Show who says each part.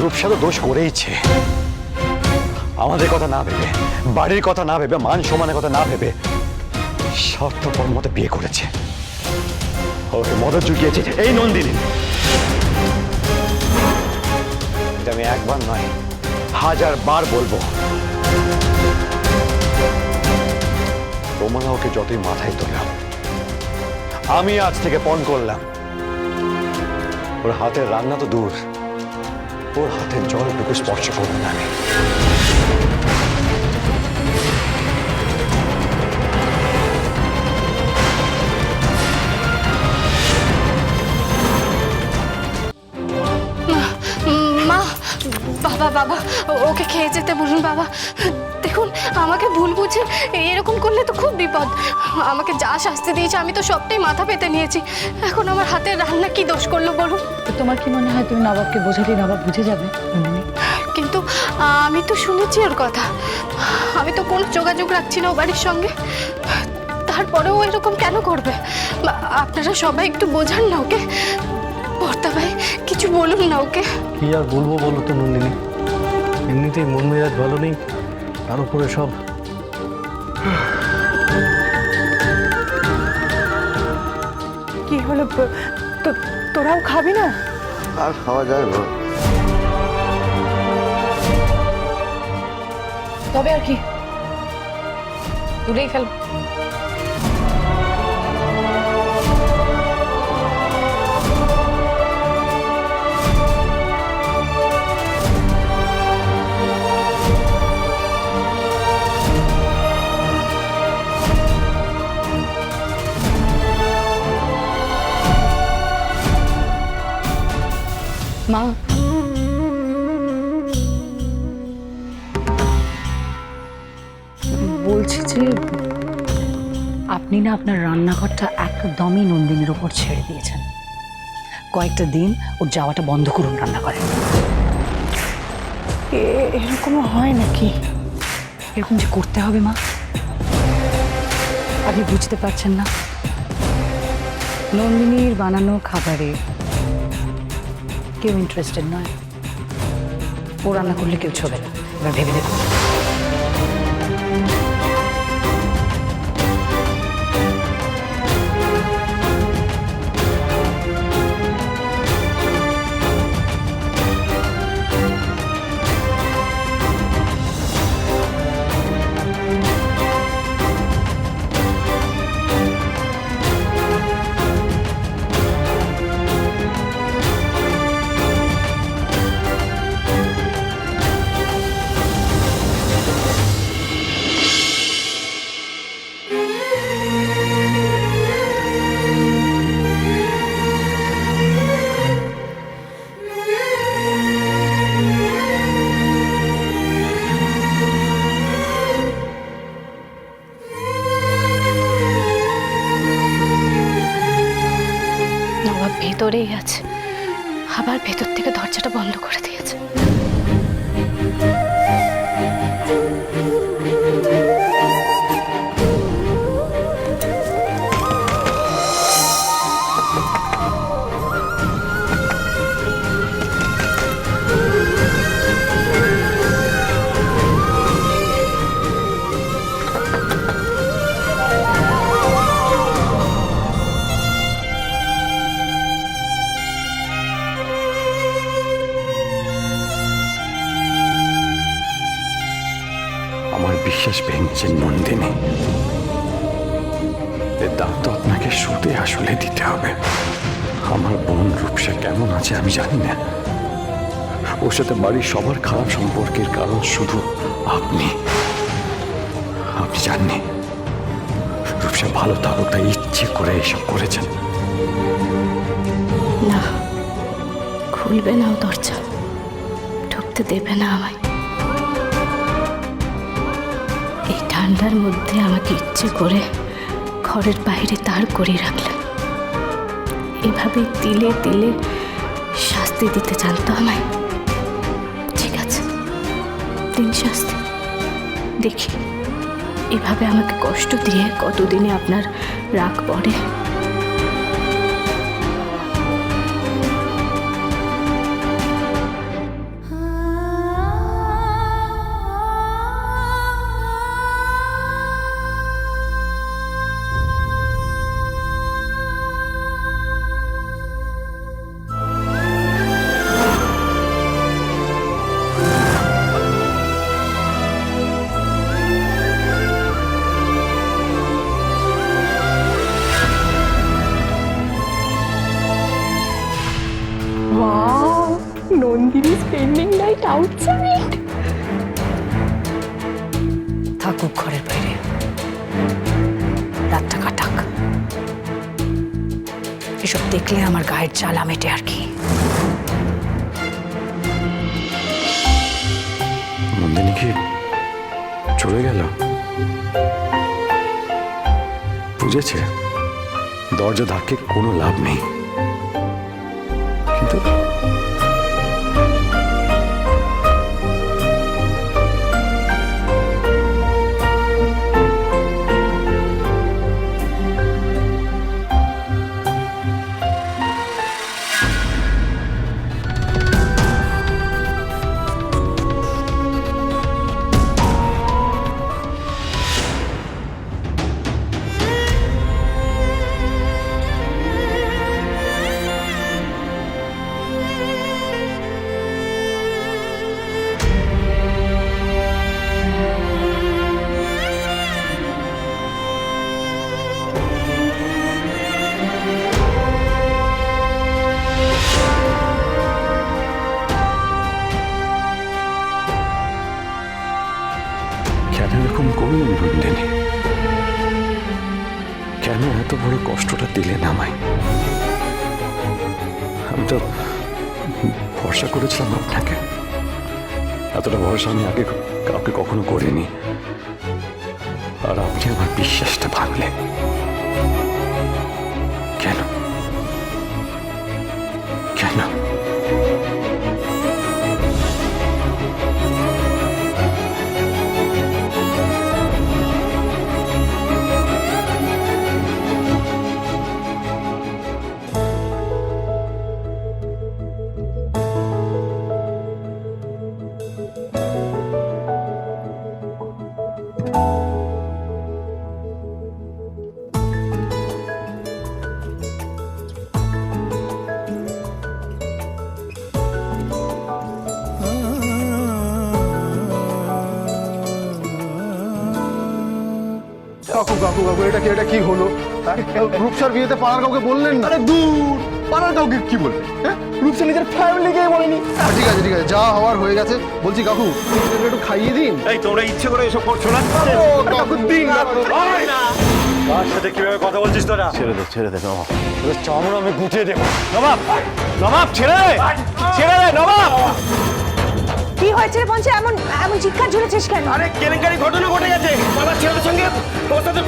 Speaker 1: রূপসা তো দোষ করেইছে। আমাদের কথা না ভেবে, বাড়ির কথা না ভেবে, মান সম্মানের কথা না ভেবে স্বার্থপর মতে বিয়ে করেছে। ওকে মদত জুগিয়েছে এই নন্দিনী। এটা আমি একবার নয় 1000 বার বলবো। তোমরা ওকে যতই মাথায় তোলাম, আমি আজ থেকে পণ করলাম ওর হাতের রান্না তো দূর, ওর হাতের জলটুকু স্পর্শ করবো না আমি।
Speaker 2: মা, বাবা বাবা ওকে খেয়ে যেতে বলুন বাবা। দেখুন আমাকে ভুল বুঝে এরকম করলে তো খুব বিপদ। আমাকে যা শাস্তি দিয়েছে আমি তো সবটাই মাথা পেতে নিয়েছি। এখন আমার হাতের রান্না কি দোষ করলো বলুন?
Speaker 3: তো তোমার কি মনে হয় তুমি নবাবকে বোঝালে নবাব বুঝে যাবে?
Speaker 2: কিন্তু আমি তো শুনেছি ওর কথা, আমি তো কোনো যোগাযোগ রাখছি না ও বাড়ির সঙ্গে। তারপরেও এরকম কেন করবে? আপনারা সবাই একটু বোঝান না ওকে। ভর্তা ভাই কিছু বলুন না ওকে।
Speaker 4: কি আর বলবো বলো তো নন্দিনী, এমনিতেই মন মেজাজ ভালো নেই, তার উপরে সব।
Speaker 3: কি হলো? তোরাও খাবি না?
Speaker 1: আর খাওয়া যায় না।
Speaker 3: তবে আর কি, তুলেই ফেল। মা, বলছি যে আপনি না আপনার রান্নাঘরটা একদমই নন্দিনীর ওপর ছেড়ে দিয়েছেন। কয়েকটা দিন ওর যাওয়াটা বন্ধ করুন রান্নাঘরে। এরকম হয় নাকি? এরকম যে করতে হবে মা, আপনি বুঝতে পারছেন না? নন্দিনীর বানানো খাবারে কেউ ইন্টারেস্টেড নয়। ও রান্না করলে কেউ ছোবে না। এবার ভেবে দেখুন।
Speaker 2: নবাব ভেতরেই আছে, আবার ভেতর থেকে দরজাটা বন্ধ করে দিয়েছে।
Speaker 1: আমার বিশ্বাস ভেঙেছে নন্দিনী। এর দাম তো আপনাকে সুদে আসলে দিতে হবে। আমার বোন রূপসা কেমন আছে আমি জানি না। ওর সাথে বাড়ির সবার খারাপ সম্পর্কের কারণ শুধু আপনি। আপনি জাননি রূপসা ভালো থাকুক তাই ইচ্ছে করে এসব করেছেন।
Speaker 2: না, খুলবে না ও দরজা, ঢুকতে দেবে না আমায়। এই ঠান্ডার মধ্যে আমাকে ইচ্ছে করে ঘরের বাইরে তার করে রাখলেন। এভাবে তিলে তিলে শাস্তি দিতে জানতো আমায়। ঠিক আছে, দিন শাস্তি। দেখি এভাবে আমাকে কষ্ট দিয়ে কতদিনে আপনার রাগ পড়ে। Nandini spending night outside.
Speaker 3: থাকুক ঘরের বাইরে, রাতটা কাটাক। এসব দেখলে আমার গায়ের জ্বালা মেটে আর কি।
Speaker 1: নন্দিনী কি চলে গেল? বুঝেছে দরজা ধাক্কে কোনো লাভ নেই, কিন্তু কেন এরকম করলেন নন্দিনী? কেন এত বড় কষ্টটা দিলেন আমায়? আমি তো ভরসা করেছিলাম আপনাকে, এতটা ভরসা আমি আগে কাউকে কখনো করিনি, আর আপনি আমার বিশ্বাসটা ভাঙলেন। কেন কেন?
Speaker 5: কাকু কাকু কাকু এটা কি হলো? রূপসার বিয়েতে পাড়ার কাউকে বললেন না?
Speaker 6: আরে দূর, পাড়ার কাউকে কি বলবে? হ্যাঁ, রূপসা নিজের ফ্যামিলিকেই বলেনি।
Speaker 5: ঠিক আছে ঠিক আছে, যা হওয়ার হয়ে গেছে। বলছি কাকু এদেরকে একটু খাইয়ে দিন।
Speaker 6: এই তোমরা ইচ্ছে করে এসব করছো না?
Speaker 5: ও কাকু দিন না।
Speaker 6: কার সাথে কিভাবে কথা বলছিস তোরা? ছেড়ে দে নবাব, তোদের চামড়া আমি গুটিয়ে দেবো। নবাব, নবাব ছেড়ে দে, ছেড়ে দে নবাব।
Speaker 7: কি হয়েছে পঞ্চে? এমন এমন চিৎকার জুড়েছিস কেন?
Speaker 6: আরে কেলেঙ্কারি ঘটনা ঘটে গেছে, বাবার ছেলের সঙ্গে তোর সাথে